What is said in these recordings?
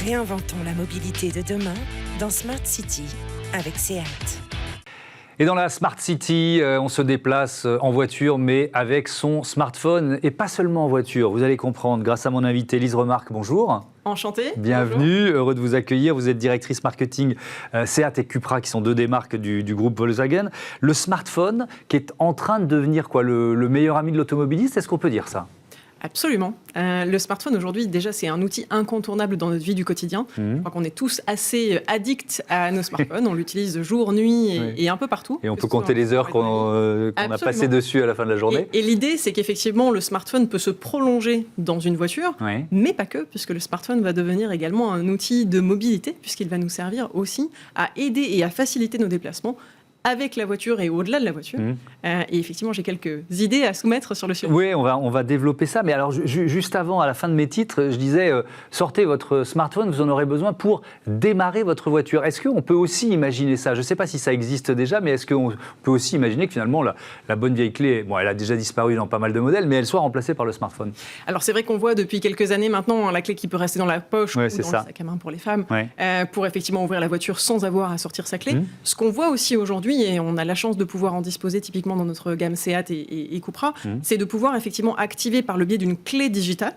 Réinventons la mobilité de demain dans Smart City avec SEAT. Et dans la Smart City, on se déplace en voiture, mais avec son smartphone, et pas seulement en voiture. Vous allez comprendre grâce à mon invité Lise Remarque. Bonjour. Enchantée. Bienvenue, Bonjour. Heureux de vous accueillir. Vous êtes directrice marketing SEAT et Cupra, qui sont deux des marques du groupe Volkswagen. Le smartphone qui est en train de devenir le meilleur ami de l'automobiliste, est-ce qu'on peut dire ça ? Absolument. Le smartphone aujourd'hui, déjà, c'est un outil incontournable dans notre vie du quotidien. Je crois qu'on est tous assez addicts à nos smartphones. On l'utilise jour, nuit et un peu partout. Et on peut compter les heures qu'on a passées dessus à la fin de la journée. Et l'idée, c'est qu'effectivement, le smartphone peut se prolonger dans une voiture, mais pas que, puisque le smartphone va devenir également un outil de mobilité, puisqu'il va nous servir aussi à aider et à faciliter nos déplacements avec la voiture et au-delà de la voiture. Et effectivement, j'ai quelques idées à soumettre sur le sujet. Oui, on va développer ça. Mais alors, juste avant, à la fin de mes titres, je disais, sortez votre smartphone, vous en aurez besoin pour démarrer votre voiture. Est-ce qu'on peut aussi imaginer ça ? Je ne sais pas si ça existe déjà, mais est-ce qu'on peut aussi imaginer que finalement, la bonne vieille clé, bon, elle a déjà disparu dans pas mal de modèles, mais elle soit remplacée par le smartphone ? Alors, c'est vrai qu'on voit depuis quelques années maintenant la clé qui peut rester dans la poche ou dans le sac à main pour les femmes, pour effectivement ouvrir la voiture sans avoir à sortir sa clé. Ce qu'on voit aussi aujourd'hui, et on a la chance de pouvoir en disposer typiquement dans notre gamme SEAT et Cupra, c'est de pouvoir effectivement activer par le biais d'une clé digitale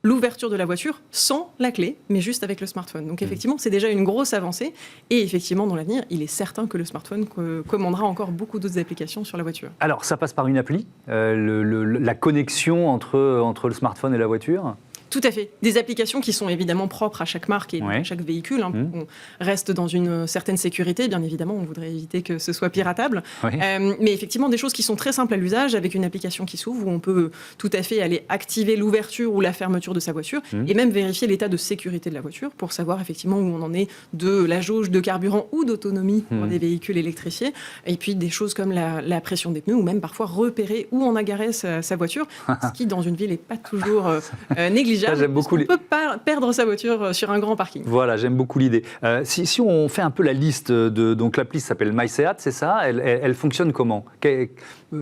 l'ouverture de la voiture sans la clé, mais juste avec le smartphone. Donc effectivement, c'est déjà une grosse avancée. Et effectivement, dans l'avenir, il est certain que le smartphone commandera encore beaucoup d'autres applications sur la voiture. Alors, ça passe par une appli, la connexion entre le smartphone et la voiture ? Tout à fait. Des applications qui sont évidemment propres à chaque marque et à chaque véhicule. Pour qu'on reste dans une certaine sécurité, bien évidemment, on voudrait éviter que ce soit piratable. Mais effectivement, des choses qui sont très simples à l'usage, avec une application qui s'ouvre, où on peut tout à fait aller activer l'ouverture ou la fermeture de sa voiture, et même vérifier l'état de sécurité de la voiture, pour savoir effectivement où on en est de la jauge de carburant ou d'autonomie pour des véhicules électrifiés. Et puis des choses comme la pression des pneus, ou même parfois repérer où on a garé sa voiture, ce qui, dans une ville, n'est pas toujours négligeable. J'aime beaucoup. On ne peut pas perdre sa voiture sur un grand parking. Voilà, j'aime beaucoup l'idée. Si on fait un peu la liste, donc l'appli s'appelle MySEAT, c'est ça ? Elle fonctionne comment ?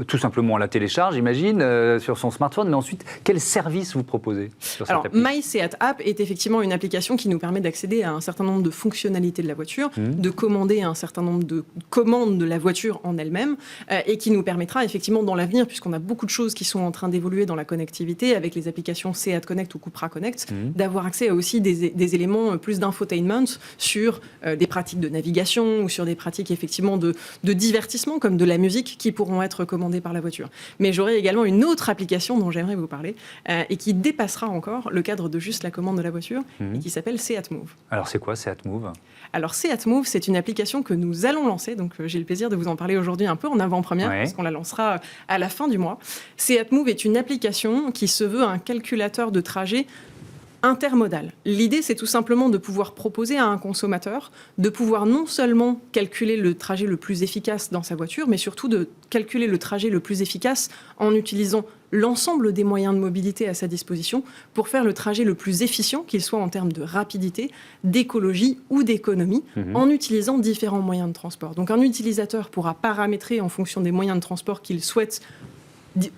Tout simplement, on la télécharge, j'imagine, sur son smartphone, mais ensuite, quel service vous proposez sur cette appli ? MySEAT App est effectivement une application qui nous permet d'accéder à un certain nombre de fonctionnalités de la voiture, de commander un certain nombre de commandes de la voiture en elle-même, et qui nous permettra effectivement dans l'avenir, puisqu'on a beaucoup de choses qui sont en train d'évoluer dans la connectivité, avec les applications SEAT Connect ou Cupra Connect, d'avoir accès à aussi des éléments plus d'infotainment sur des pratiques de navigation ou sur des pratiques effectivement de divertissement, comme de la musique, qui pourront être commandées par la voiture. Mais j'aurai également une autre application dont j'aimerais vous parler et qui dépassera encore le cadre de juste la commande de la voiture et qui s'appelle SEAT Move. Alors c'est quoi SEAT Move ? Alors SEAT Move, c'est une application que nous allons lancer, donc j'ai le plaisir de vous en parler aujourd'hui un peu en avant-première, parce qu'on la lancera à la fin du mois. SEAT Move est une application qui se veut un calculateur de trajet intermodal. L'idée, c'est tout simplement de pouvoir proposer à un consommateur de pouvoir non seulement calculer le trajet le plus efficace dans sa voiture, mais surtout de calculer le trajet le plus efficace en utilisant l'ensemble des moyens de mobilité à sa disposition pour faire le trajet le plus efficient, qu'il soit en termes de rapidité, d'écologie ou d'économie, en utilisant différents moyens de transport. Donc un utilisateur pourra paramétrer en fonction des moyens de transport qu'il souhaite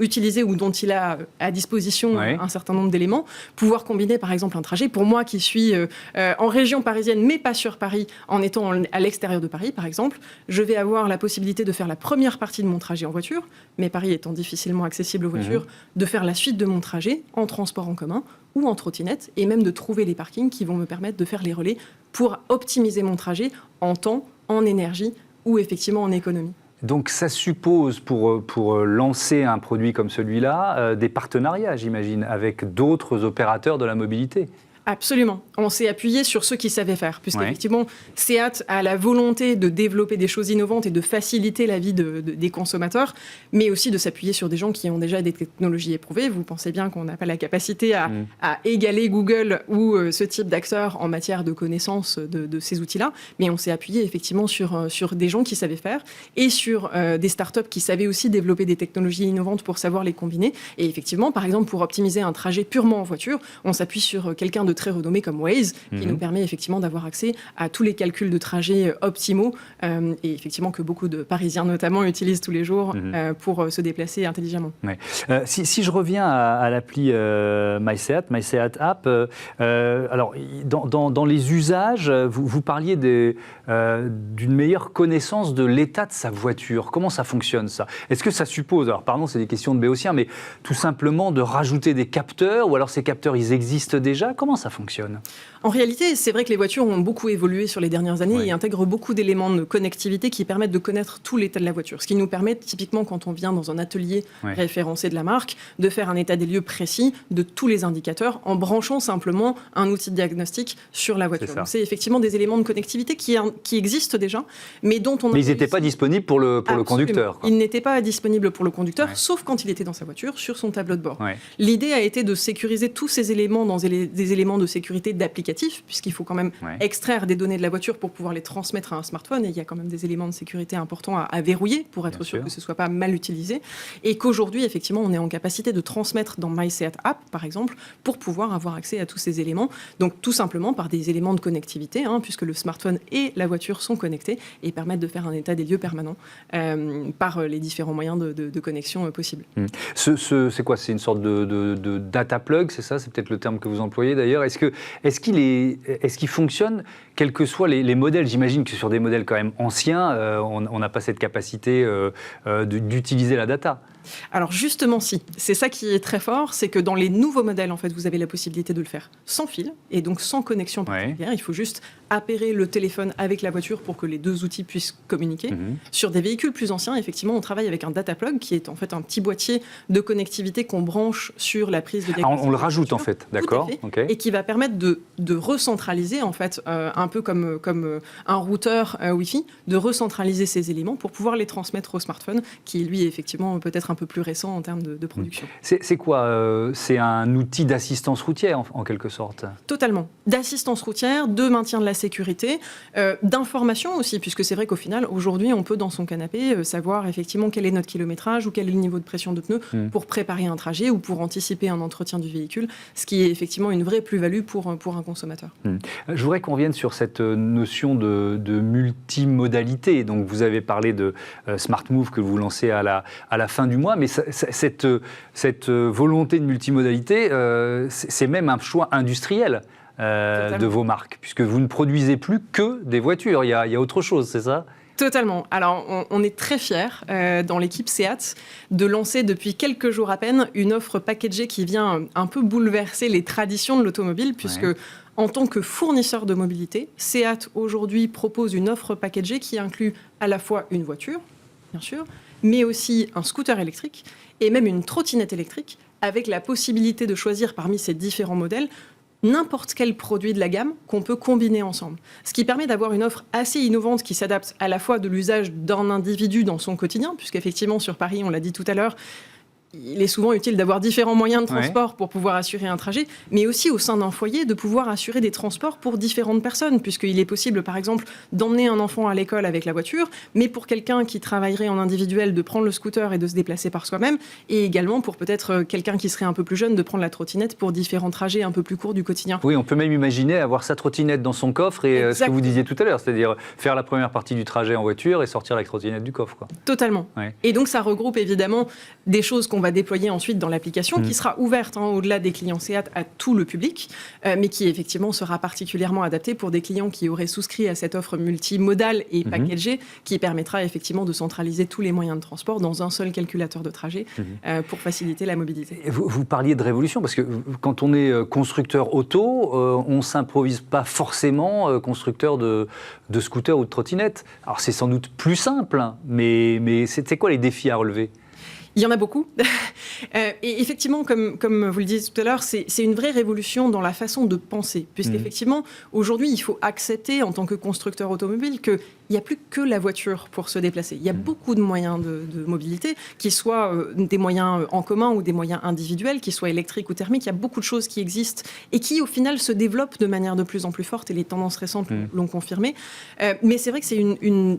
utiliser ou dont il a à disposition un certain nombre d'éléments, pouvoir combiner par exemple un trajet. Pour moi qui suis en région parisienne mais pas sur Paris, en étant à l'extérieur de Paris par exemple, je vais avoir la possibilité de faire la première partie de mon trajet en voiture, mais Paris étant difficilement accessible aux voitures, de faire la suite de mon trajet en transport en commun ou en trottinette, et même de trouver les parkings qui vont me permettre de faire les relais pour optimiser mon trajet en temps, en énergie ou effectivement en économie. Donc ça suppose, pour lancer un produit comme celui-là, des partenariats, j'imagine, avec d'autres opérateurs de la mobilité. Absolument. On s'est appuyé sur ceux qui savaient faire, puisqu'effectivement, SEAT a la volonté de développer des choses innovantes et de faciliter la vie des consommateurs, mais aussi de s'appuyer sur des gens qui ont déjà des technologies éprouvées. Vous pensez bien qu'on n'a pas la capacité à égaler Google ou ce type d'acteurs en matière de connaissance de ces outils-là, mais on s'est appuyé effectivement sur des gens qui savaient faire et sur des startups qui savaient aussi développer des technologies innovantes pour savoir les combiner. Et effectivement, par exemple, pour optimiser un trajet purement en voiture, on s'appuie sur quelqu'un de de très renommés comme Waze, qui nous permet effectivement d'avoir accès à tous les calculs de trajets optimaux, et effectivement que beaucoup de Parisiens notamment utilisent tous les jours pour se déplacer intelligemment. Ouais. Si je reviens à l'appli MySeat App, alors dans les usages, vous parliez d'une meilleure connaissance de l'état de sa voiture. Comment ça fonctionne, ça? Est-ce que ça suppose, alors pardon, c'est des questions de béotien, mais tout simplement de rajouter des capteurs, ou alors ces capteurs, ils existent déjà? Comment ça fonctionne? En réalité, c'est vrai que les voitures ont beaucoup évolué sur les dernières années et intègrent beaucoup d'éléments de connectivité qui permettent de connaître tout l'état de la voiture. Ce qui nous permet, typiquement, quand on vient dans un atelier référencé de la marque, de faire un état des lieux précis de tous les indicateurs en branchant simplement un outil de diagnostic sur la voiture. Donc, c'est effectivement des éléments de connectivité qui existent déjà, mais dont on... Mais ils n'étaient pas disponibles pour le conducteur, quoi. Ils n'étaient pas disponibles pour le conducteur, sauf quand il était dans sa voiture, sur son tableau de bord. L'idée a été de sécuriser tous ces éléments dans des éléments de sécurité d'application, puisqu'il faut quand même extraire des données de la voiture pour pouvoir les transmettre à un smartphone, et il y a quand même des éléments de sécurité importants à verrouiller pour être sûr que ce ne soit pas mal utilisé, et qu'aujourd'hui, effectivement, on est en capacité de transmettre dans MySeat App, par exemple, pour pouvoir avoir accès à tous ces éléments, donc tout simplement par des éléments de connectivité, puisque le smartphone et la voiture sont connectés et permettent de faire un état des lieux permanent par les différents moyens de connexion possibles. C'est quoi? C'est une sorte de data plug, c'est ça? C'est peut-être le terme que vous employez d'ailleurs. Est-ce qu'il fonctionne, quels que soient les modèles? J'imagine que sur des modèles quand même anciens, on n'a pas cette capacité d'utiliser la data. Alors justement, si. C'est ça qui est très fort, c'est que dans les nouveaux modèles, en fait, vous avez la possibilité de le faire sans fil et donc sans connexion particulière. Il faut juste appairer le téléphone avec la voiture pour que les deux outils puissent communiquer. Sur des véhicules plus anciens, effectivement, on travaille avec un data plug qui est en fait un petit boîtier de connectivité qu'on branche sur la prise de diagnostic. On le rajoute en fait, d'accord. Et qui va permettre de recentraliser, en fait, un peu comme un routeur Wi-Fi, de recentraliser ces éléments pour pouvoir les transmettre au smartphone, qui lui est effectivement peut-être un peu plus récent en termes de production. C'est quoi c'est un outil d'assistance routière, en quelque sorte? Totalement. D'assistance routière, de maintien de la sécurité, d'information aussi, puisque c'est vrai qu'au final, aujourd'hui, on peut, dans son canapé, savoir effectivement quel est notre kilométrage ou quel est le niveau de pression de pneus pour préparer un trajet ou pour anticiper un entretien du véhicule, ce qui est effectivement une vraie plus-value pour un consommateur. Je voudrais qu'on revienne sur cette notion de multimodalité. Donc, vous avez parlé de Smart Move que vous lancez à la fin du mois, mais cette volonté de multimodalité, c'est même un choix industriel de vos marques, puisque vous ne produisez plus que des voitures, il y a autre chose, c'est ça ? Totalement. Alors, on est très fiers, dans l'équipe Seat, de lancer depuis quelques jours à peine une offre packagée qui vient un peu bouleverser les traditions de l'automobile, puisque en tant que fournisseur de mobilité, Seat aujourd'hui propose une offre packagée qui inclut à la fois une voiture, bien sûr, mais aussi un scooter électrique et même une trottinette électrique, avec la possibilité de choisir parmi ces différents modèles n'importe quel produit de la gamme qu'on peut combiner ensemble. Ce qui permet d'avoir une offre assez innovante qui s'adapte à la fois de l'usage d'un individu dans son quotidien, puisqu'effectivement sur Paris, on l'a dit tout à l'heure, il est souvent utile d'avoir différents moyens de transport pour pouvoir assurer un trajet, mais aussi au sein d'un foyer de pouvoir assurer des transports pour différentes personnes, puisqu'il est possible, par exemple, d'emmener un enfant à l'école avec la voiture, mais pour quelqu'un qui travaillerait en individuel, de prendre le scooter et de se déplacer par soi-même, et également pour peut-être quelqu'un qui serait un peu plus jeune, de prendre la trottinette pour différents trajets un peu plus courts du quotidien. Oui, on peut même imaginer avoir sa trottinette dans son coffre et ce que vous disiez tout à l'heure, c'est-à-dire faire la première partie du trajet en voiture et sortir la trottinette du coffre, quoi. Totalement. Et donc ça regroupe évidemment des choses qu'on va déployer ensuite dans l'application, qui sera ouverte au-delà des clients Seat à tout le public, mais qui effectivement sera particulièrement adaptée pour des clients qui auraient souscrit à cette offre multimodale et packagée, qui permettra effectivement de centraliser tous les moyens de transport dans un seul calculateur de trajet pour faciliter la mobilité. Vous parliez de révolution, parce que quand on est constructeur auto, on ne s'improvise pas forcément constructeur de scooters ou de trottinettes. Alors c'est sans doute plus simple, mais c'est quoi les défis à relever ? Il y en a beaucoup. Et effectivement, comme vous le disiez tout à l'heure, c'est une vraie révolution dans la façon de penser. Puisqu'effectivement, aujourd'hui, il faut accepter, en tant que constructeur automobile, qu'il n'y a plus que la voiture pour se déplacer. Il y a beaucoup de moyens de mobilité, qu'ils soient des moyens en commun ou des moyens individuels, qu'ils soient électriques ou thermiques. Il y a beaucoup de choses qui existent et qui, au final, se développent de manière de plus en plus forte. Et les tendances récentes l'ont confirmé. Mais c'est vrai que c'est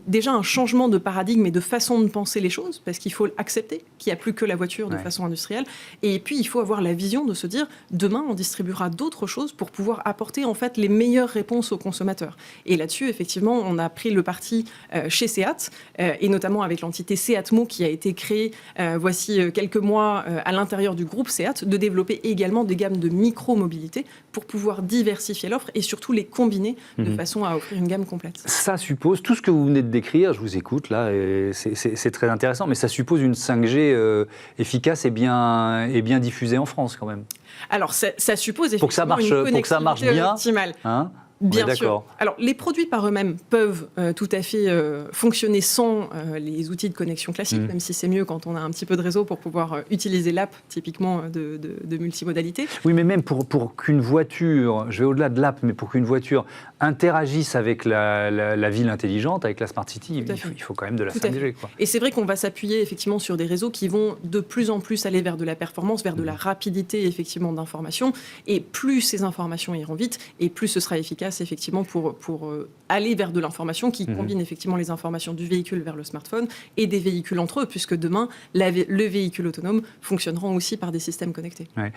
déjà un changement de paradigme et de façon de penser les choses, parce qu'il faut accepter qu'il n'y a plus que la voiture de façon industrielle. Et puis, il faut avoir la vision de se dire, demain, on distribuera d'autres choses pour pouvoir apporter en fait les meilleures réponses aux consommateurs. Et là-dessus, effectivement, on a pris le parti chez Seat, et notamment avec l'entité Seatmo qui a été créée voici quelques mois à l'intérieur du groupe Seat, de développer également des gammes de micro-mobilité pour pouvoir diversifier l'offre et surtout les combiner de façon à offrir une gamme complète. Ça suppose, tout ce que vous venez de décrire, je vous écoute là, et c'est très intéressant, mais ça suppose une 5G efficace et bien diffusée en France quand même. Alors ça suppose effectivement pour que ça marche bien, optimale. Hein, bien sûr. Alors, les produits par eux-mêmes peuvent tout à fait fonctionner sans les outils de connexion classiques, même si c'est mieux quand on a un petit peu de réseau pour pouvoir utiliser l'app, typiquement de multimodalité. Oui, mais même pour qu'une voiture, je vais au-delà de l'app, mais pour qu'une voiture interagisse avec la ville intelligente, avec la Smart City, il faut quand même de la 5G. Quoi. Et c'est vrai qu'on va s'appuyer effectivement sur des réseaux qui vont de plus en plus aller vers de la performance, vers de la rapidité effectivement d'information. Et plus ces informations iront vite, et plus ce sera efficace effectivement pour aller vers de l'information qui combine effectivement les informations du véhicule vers le smartphone et des véhicules entre eux, puisque demain, le véhicule autonome fonctionnera aussi par des systèmes connectés. Ouais.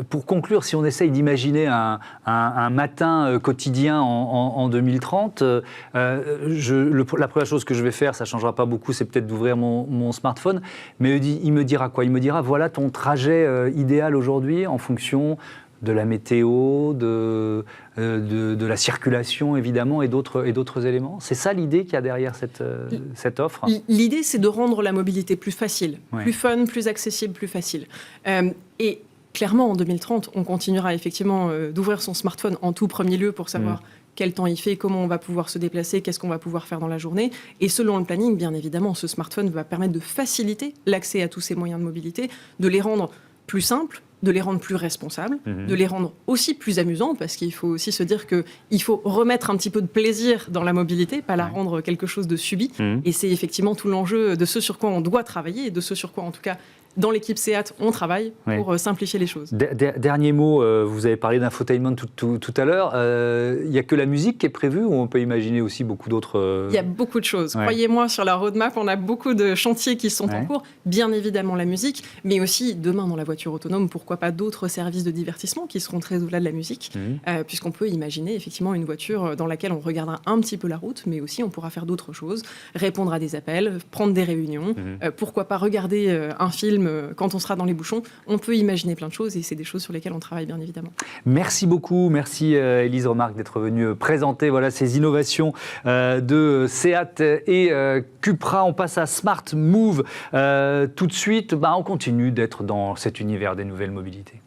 Pour conclure, si on essaye d'imaginer un matin quotidien en 2030, la première chose que je vais faire, ça ne changera pas beaucoup, c'est peut-être d'ouvrir mon smartphone, mais il me dira quoi? Il me dira, voilà ton trajet idéal aujourd'hui en fonction de la météo, de la circulation évidemment et d'autres éléments. C'est ça l'idée qu'il y a derrière cette offre? L'idée, c'est de rendre la mobilité plus facile, plus fun, plus accessible, plus facile. Et clairement, en 2030, on continuera effectivement d'ouvrir son smartphone en tout premier lieu pour savoir quel temps il fait, comment on va pouvoir se déplacer, qu'est-ce qu'on va pouvoir faire dans la journée. Et selon le planning, bien évidemment, ce smartphone va permettre de faciliter l'accès à tous ces moyens de mobilité, de les rendre plus simples, de les rendre plus responsables, de les rendre aussi plus amusants, parce qu'il faut aussi se dire qu'il faut remettre un petit peu de plaisir dans la mobilité, pas la rendre quelque chose de subi. Et c'est effectivement tout l'enjeu de ce sur quoi on doit travailler, et de ce sur quoi, en tout cas, dans l'équipe Seat, on travaille pour simplifier les choses. Dernier mot, vous avez parlé d'infotainment tout à l'heure. Il n'y a que la musique qui est prévue ou on peut imaginer aussi beaucoup d'autres... Il y a beaucoup de choses. Croyez-moi, sur la roadmap, on a beaucoup de chantiers qui sont en cours. Bien évidemment la musique, mais aussi demain dans la voiture autonome, pourquoi pas d'autres services de divertissement qui seront très au-delà de la musique, puisqu'on peut imaginer effectivement une voiture dans laquelle on regardera un petit peu la route, mais aussi on pourra faire d'autres choses, répondre à des appels, prendre des réunions, pourquoi pas regarder un film quand on sera dans les bouchons. On peut imaginer plein de choses et c'est des choses sur lesquelles on travaille bien évidemment. Merci beaucoup, merci Élise Remarque d'être venue présenter ces innovations de Seat et Cupra. On passe à Smart Move tout de suite. On continue d'être dans cet univers des nouvelles mobilités.